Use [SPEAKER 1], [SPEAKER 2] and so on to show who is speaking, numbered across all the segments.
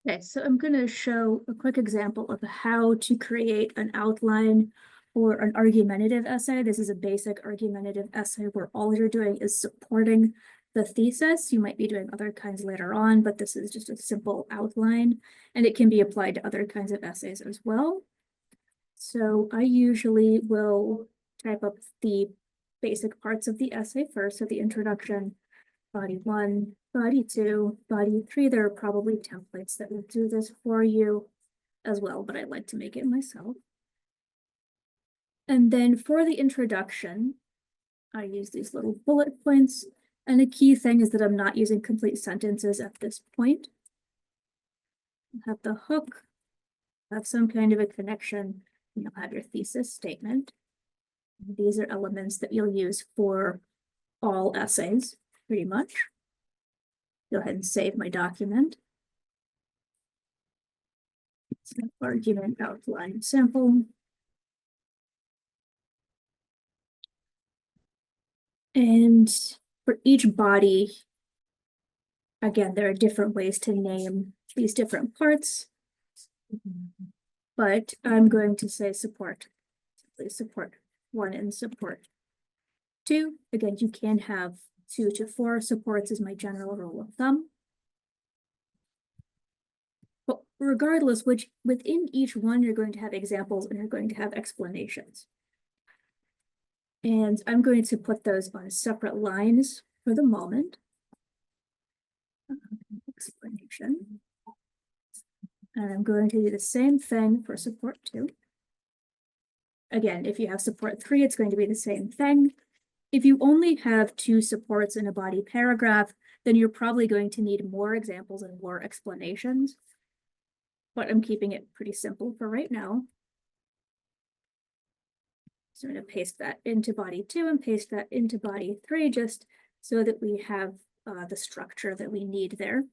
[SPEAKER 1] Okay, so I'm going to show a quick example of how to create an outline or an argumentative essay. This is a basic argumentative essay where all you're doing is supporting the thesis. You might be doing other kinds later on, but this is just a simple outline, and it can be applied to other kinds of essays as well. So I usually will type up the basic parts of the essay first, so the introduction, body 1, body 2, body 3. There are probably templates that will do this for you as well, but I like to make it myself. And then for the introduction, I use these little bullet points. And the key thing is that I'm not using complete sentences at this point. Have the hook, have some kind of a connection, and you'll have your thesis statement. These are elements that you'll use for all essays, pretty much. Go ahead and save my document. So argument outline sample. And for each body, again, there are different ways to name these different parts, but I'm going to say support, simply support 1 and support 2. Again, you can have 2 to 4 supports is my general rule of thumb. But regardless, within each one, you're going to have examples and you're going to have explanations. And I'm going to put those on separate lines for the moment. Explanation. And I'm going to do the same thing for support 2. Again, if you have support 3, it's going to be the same thing. If you only have 2 supports in a body paragraph, then you're probably going to need more examples and more explanations. But I'm keeping it pretty simple for right now. So I'm going to paste that into body 2 and paste that into body 3, just so that we have the structure that we need there.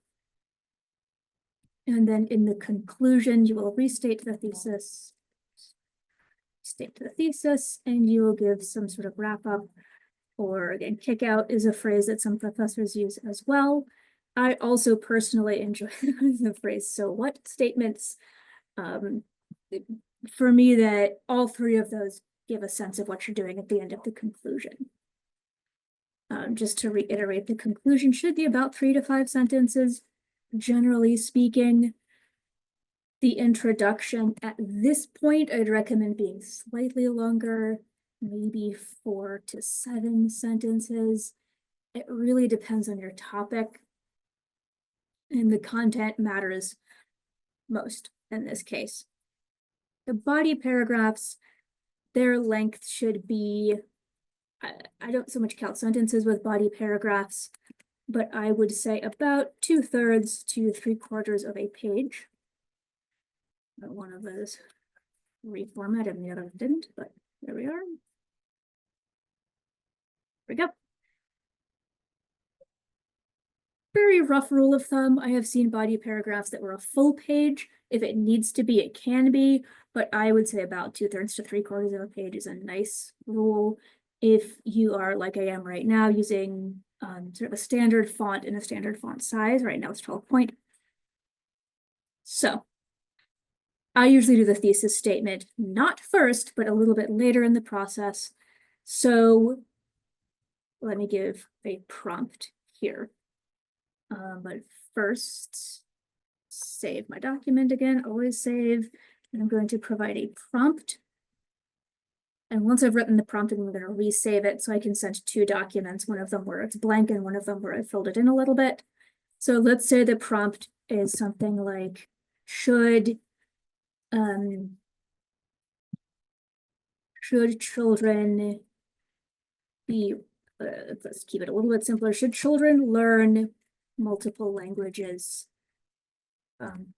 [SPEAKER 1] And then in the conclusion, you will restate the thesis, and you will give some sort of wrap up, or again, kick out is a phrase that some professors use as well. I also personally enjoy the phrase "so what" statements. For me, that all 3 of those give a sense of what you're doing at the end of the conclusion. Just to reiterate, the conclusion should be about 3 to 5 sentences. Generally speaking, the introduction at this point, I'd recommend being slightly longer, maybe 4 to 7 sentences. It really depends on your topic, and the content matters most in this case. The body paragraphs, their length should be, I don't so much count sentences with body paragraphs, but I would say about 2/3 to 3/4 of a page. One of those reformatted and the other didn't, but there we are. There we go. Very rough rule of thumb. I have seen body paragraphs that were a full page. If it needs to be, it can be, but I would say about 2/3 to 3/4 of a page is a nice rule. If you are like I am right now, using sort of a standard font in a standard font size, right now it's 12 point. So I usually do the thesis statement not first, but a little bit later in the process. So let me give a prompt here. But first, save my document again, always save. And I'm going to provide a prompt. And once I've written the prompt, I'm going to resave it so I can send 2 documents, one of them where it's blank and one of them where I filled it in a little bit. So let's say the prompt is something like, should children be, let's keep it a little bit simpler. Should children learn multiple languages in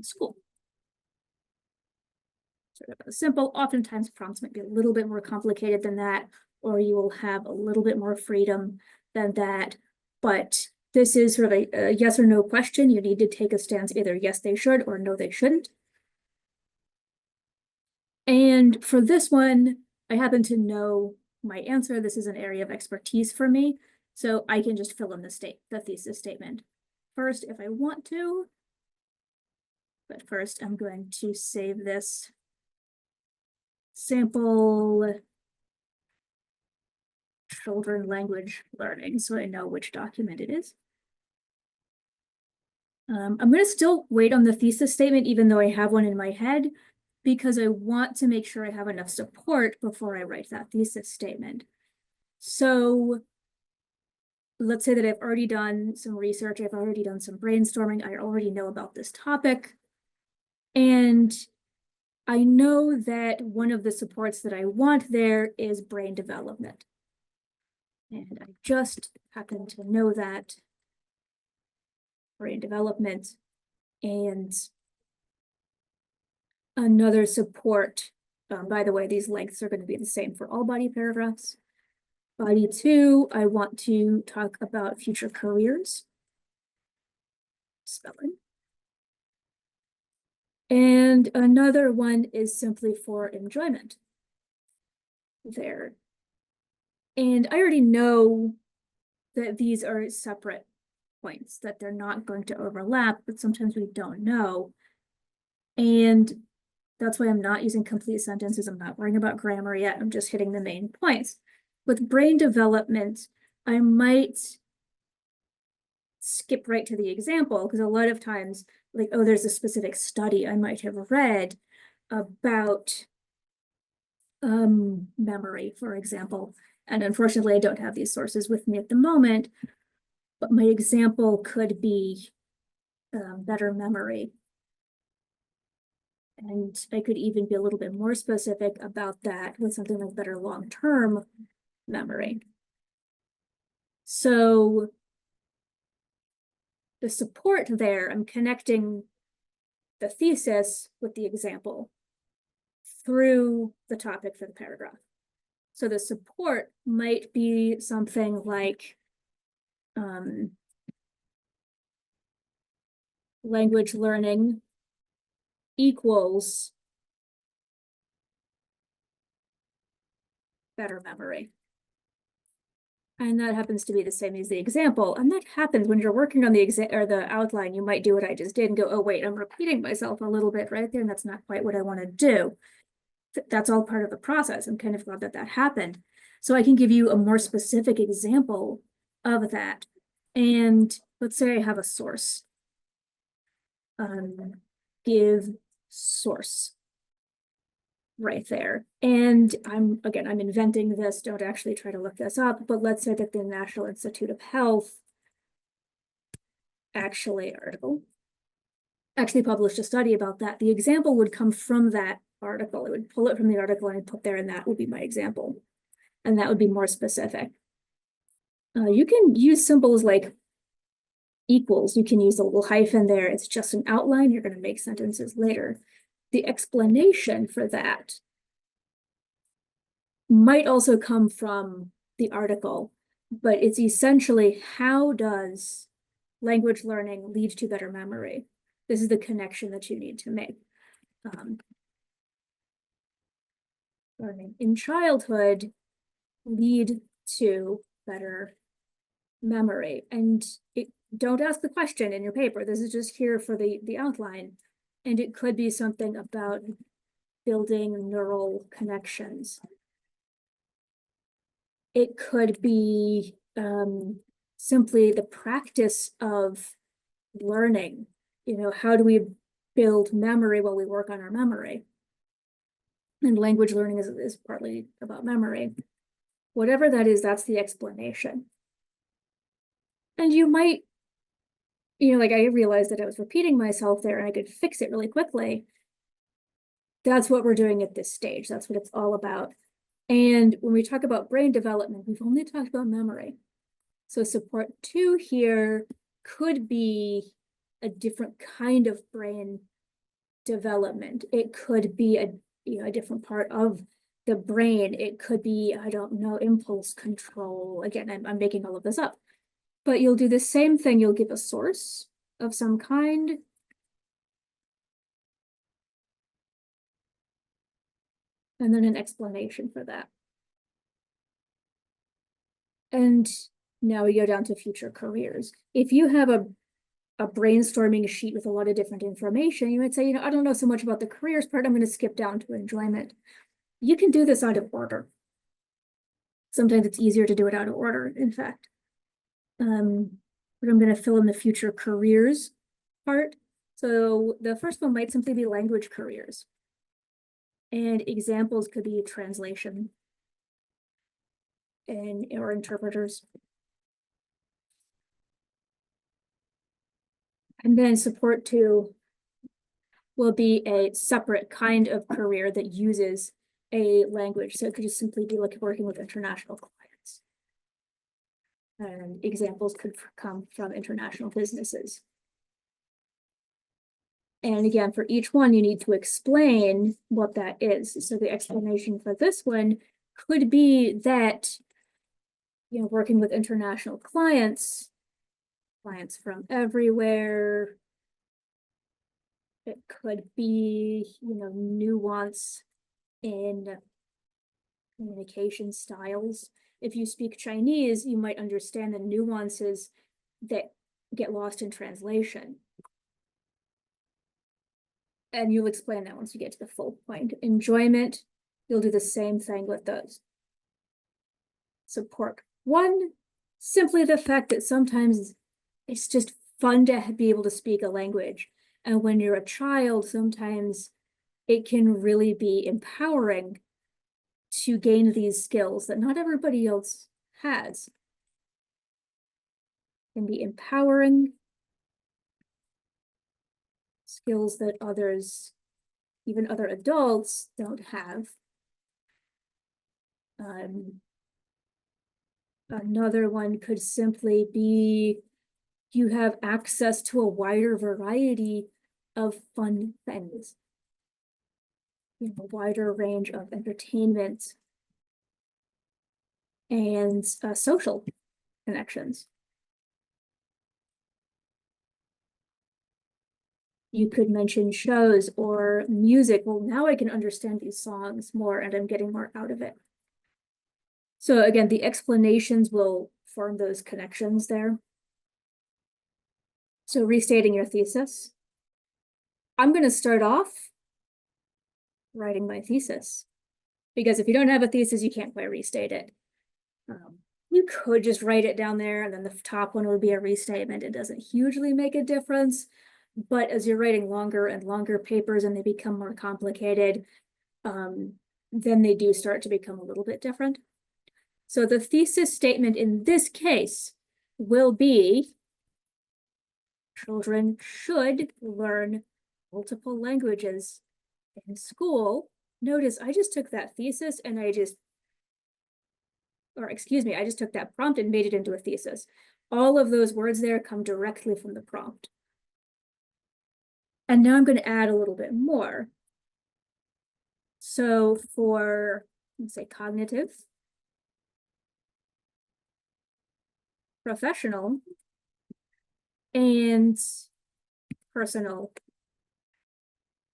[SPEAKER 1] school? Sort of simple. Oftentimes prompts might be a little bit more complicated than that, or you will have a little bit more freedom than that. But this is sort of a yes or no question. You need to take a stance, either yes, they should, or no, they shouldn't. And for this one, I happen to know my answer. This is an area of expertise for me, so I can just fill in the thesis statement. first if I want to. But first I'm going to save this sample children language learning so I know which document it is. I'm going to still wait on the thesis statement, even though I have one in my head, because I want to make sure I have enough support before I write that thesis statement. So let's say that I've already done some research, I've already done some brainstorming, I already know about this topic, and I know that one of the supports that I want there is brain development. And I just happen to know that brain development and another support. By the way, these lengths are going to be the same for all body paragraphs. Body 2, I want to talk about future careers. Spelling. And another one is simply for enjoyment. There. And I already know that these are separate points, that they're not going to overlap, but sometimes we don't know. And that's why I'm not using complete sentences. I'm not worrying about grammar yet. I'm just hitting the main points. With brain development, I might skip right to the example, because a lot of times, like, oh, there's a specific study I might have read about memory, for example. And unfortunately, I don't have these sources with me at the moment, but my example could be better memory. And I could even be a little bit more specific about that with something like better long-term memory. So the support there, I'm connecting the thesis with the example through the topic for the paragraph. So the support might be something like language learning equals better memory. And that happens to be the same as the example. And that happens when you're working on the exam or the outline. You might do what I just did and go, oh, wait, I'm repeating myself a little bit right there. And that's not quite what I want to do. That's all part of the process. I'm kind of glad that that happened. So I can give you a more specific example of that. And let's say I have a source. Give source right there. And I'm inventing this. Don't actually try to look this up, but let's say that the National Institute of Health actually published a study about that. The example would come from that article. It would pull it from the article and I'd put there, and that would be my example. And that would be more specific. You can use symbols like equals. You can use a little hyphen there. It's just an outline. You're going to make sentences later. The explanation for that might also come from the article, but it's essentially, how does language learning lead to better memory? This is the connection that you need to make. Learning in childhood lead to better memory. And don't ask the question in your paper. This is just here for the outline. And it could be something about building neural connections. It could be simply the practice of learning. You know, how do we build memory while we work on our memory? And language learning is partly about memory. Whatever that is, that's the explanation. And you might, like, I realized that I was repeating myself there and I could fix it really quickly. That's what we're doing at this stage. That's what it's all about. And when we talk about brain development, we've only talked about memory. So support 2 here could be a different kind of brain development. It could be a different part of the brain. It could be, I don't know, impulse control. Again, I'm making all of this up. But you'll do the same thing. You'll give a source of some kind. And then an explanation for that. And now we go down to future careers. If you have a a brainstorming sheet with a lot of different information, you might say, I don't know so much about the careers part, I'm going to skip down to enjoyment. You can do this out of order. Sometimes it's easier to do it out of order, in fact. But I'm going to fill in the future careers part. So the first one might simply be language careers. And examples could be translation or interpreters. And then support 2 will be a separate kind of career that uses a language. So it could just simply be like working with international clients. And examples could come from international businesses. And again, for each one, you need to explain what that is. So the explanation for this one could be that, working with international clients from everywhere. It could be, nuance in communication styles. If you speak Chinese, you might understand the nuances that get lost in translation. And you'll explain that once you get to the full point. Enjoyment, you'll do the same thing with those. Support 1, simply the fact that sometimes it's just fun to be able to speak a language. And when you're a child, sometimes it can really be empowering to gain these skills that not everybody else has. It can be empowering skills that others, even other adults, don't have. Another one could simply be you have access to a wider variety of fun things. A wider range of entertainment and social connections. You could mention shows or music. Well, now I can understand these songs more and I'm getting more out of it. So again, the explanations will form those connections there. So restating your thesis. I'm going to start off writing my thesis, because if you don't have a thesis, you can't quite restate it. You could just write it down there and then the top one would be a restatement. It doesn't hugely make a difference, but as you're writing longer and longer papers and they become more complicated, then they do start to become a little bit different. So the thesis statement in this case will be, children should learn multiple languages in school. Notice I just took that thesis and I just took that prompt and made it into a thesis. All of those words there come directly from the prompt. And now I'm going to add a little bit more. So for, let's say, cognitive, professional, and personal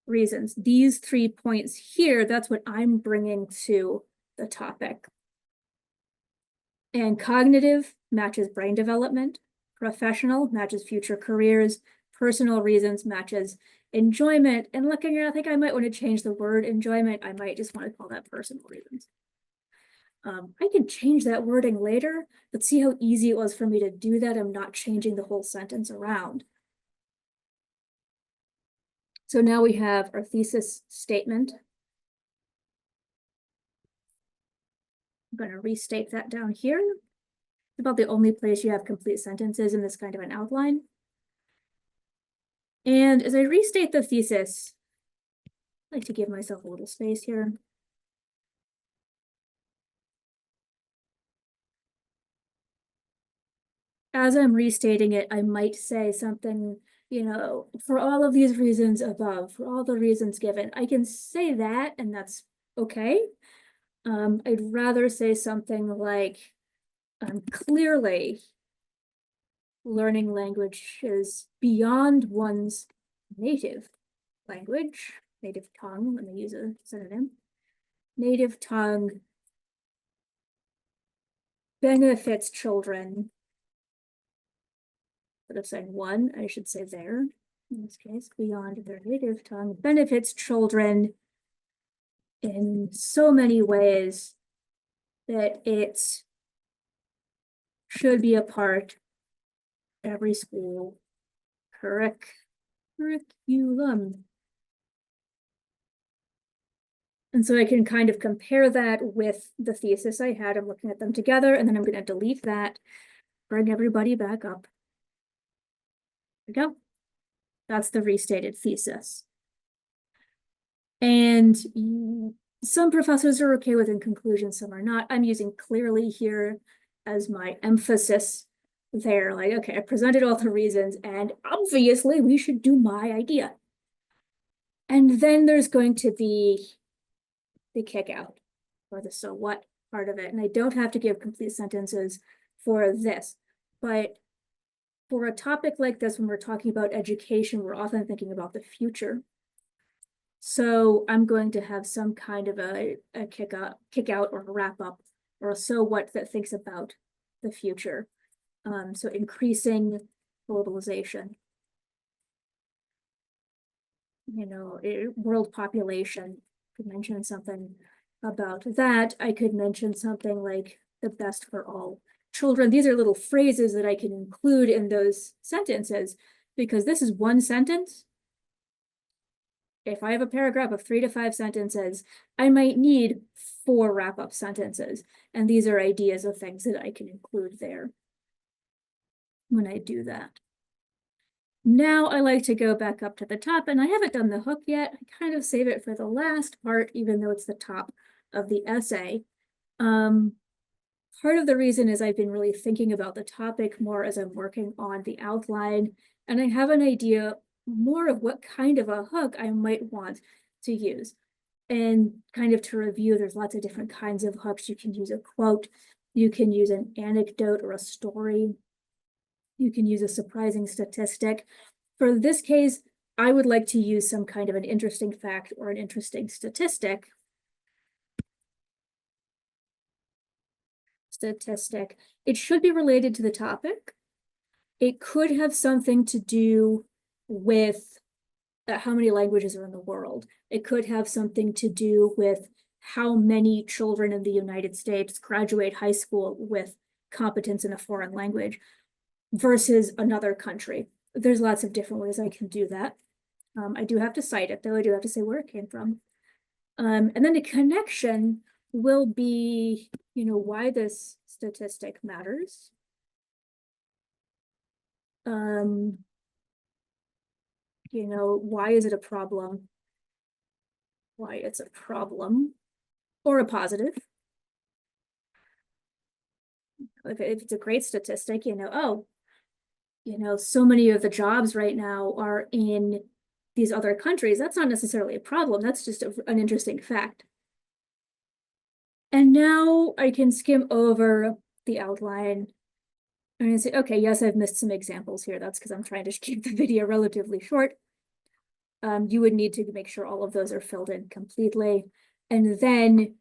[SPEAKER 1] reasons, these 3 points here, that's what I'm bringing to the topic. And cognitive matches brain development, professional matches future careers, personal reasons matches enjoyment. And looking here, I think I might want to change the word enjoyment. I might just want to call that personal reasons. I can change that wording later, but see how easy it was for me to do that. I'm not changing the whole sentence around. So now we have our thesis statement. I'm going to restate that down here. It's about the only place you have complete sentences in this kind of an outline. And as I restate the thesis, I like to give myself a little space here. As I'm restating it, I might say something, for all of these reasons above, for all the reasons given. I can say that, and that's okay. I'd rather say something like, clearly, learning language is beyond one's native language, native tongue, when they use a synonym. Native tongue benefits children Instead of saying one, I should say there. In this case, beyond their native tongue benefits children in so many ways that it should be a part of every school curriculum. And so I can kind of compare that with the thesis I had. I'm looking at them together, and then I'm going to delete that, bring everybody back up. There we go. That's the restated thesis. And some professors are okay with in conclusion, some are not. I'm using clearly here as my emphasis there. Like, okay, I presented all the reasons, and obviously we should do my idea. And then there's going to be the kick out, or the so what part of it. And I don't have to give complete sentences for this, but for a topic like this, when we're talking about education, we're often thinking about the future. So I'm going to have some kind of a kick out or a wrap up or a so what that thinks about the future. So increasing globalization, world population. Could mention something about that. I could mention something like the best for all children. These are little phrases that I can include in those sentences, because this is one sentence. If I have a paragraph of 3 to 5 sentences, I might need 4 wrap-up sentences. And these are ideas of things that I can include there when I do that. Now I like to go back up to the top, and I haven't done the hook yet. I kind of save it for the last part, even though it's the top of the essay. Part of the reason is I've been really thinking about the topic more as I'm working on the outline, and I have an idea more of what kind of a hook I might want to use. And kind of to review, there's lots of different kinds of hooks. You can use a quote, you can use an anecdote or a story, you can use a surprising statistic. For this case, I would like to use some kind of an interesting fact or an interesting statistic. It should be related to the topic. It could have something to do with how many languages are in the world. It could have something to do with how many children in the United States graduate high school with competence in a foreign language versus another country. There's lots of different ways I can do that. I do have to cite it, though. I do have to say where it came from. And then the connection will be, why this statistic matters. Why is it a problem? Why it's a problem or a positive. If it's a great statistic, so many of the jobs right now are in these other countries. That's not necessarily a problem. That's just an interesting fact. And now I can skim over the outline and say, okay, yes, I've missed some examples here. That's because I'm trying to keep the video relatively short. You would need to make sure all of those are filled in completely. And then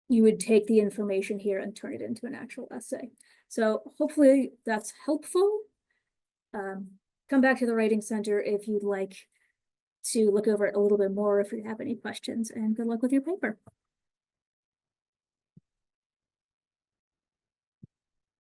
[SPEAKER 1] you would take the information here and turn it into an actual essay. So hopefully that's helpful. Come back to the Writing Center if you'd like to look over it a little bit more, if you have any questions, and good luck with your paper.